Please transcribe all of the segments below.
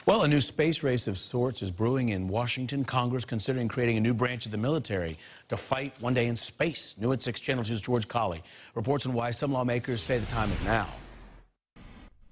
Well, a new space race of sorts is brewing in Washington. Congress considering creating a new branch of the military to fight one day in space. New at 6 Channel 2's George Collis reports on why some lawmakers say the time is now.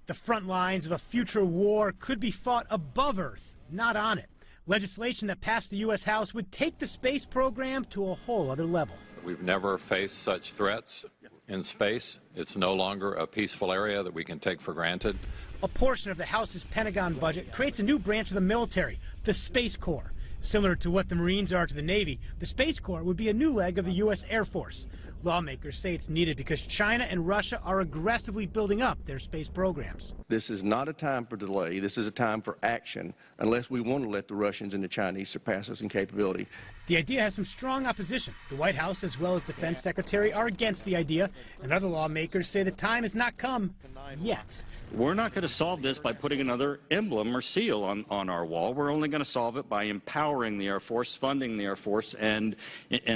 The front lines of a future war could be fought above Earth, not on it. Legislation that passed the U.S. House would take the space program to a whole other level. We've never faced such threats in space. It's no longer a peaceful area that we can take for granted. A portion of the House's Pentagon budget creates a new branch of the military, the Space Corps. Similar to what the Marines are to the Navy, the Space Corps would be a new leg of the U.S. Air Force. Lawmakers say it's needed because China and Russia are aggressively building up their space programs. This is not a time for delay. This is a time for action, unless we want to let the Russians and the Chinese surpass us in capability. The idea has some strong opposition. The White House, as well as Defense Secretary, are against the idea, and other lawmakers say the time has not come yet. We're not going to solve this by putting another emblem or seal on our wall. We're only going to solve it by empowering the Air Force, funding the Air Force, and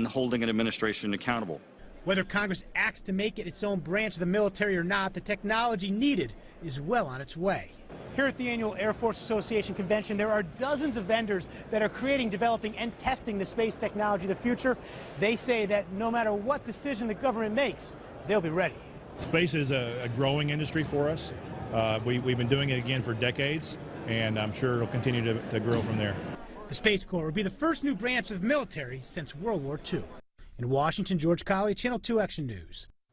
holding an administration accountable. Whether Congress acts to make it its own branch of the military or not, the technology needed is well on its way. Here at the annual Air Force Association convention, there are dozens of vendors that are creating, developing, and testing the space technology of the future. They say that no matter what decision the government makes, they'll be ready. Space is a growing industry for us. We've been doing it again for decades, and I'm sure it'll continue to grow from there. The Space Corps will be the first new branch of the military since World War II. In Washington, George Collis, Channel 2 Action News.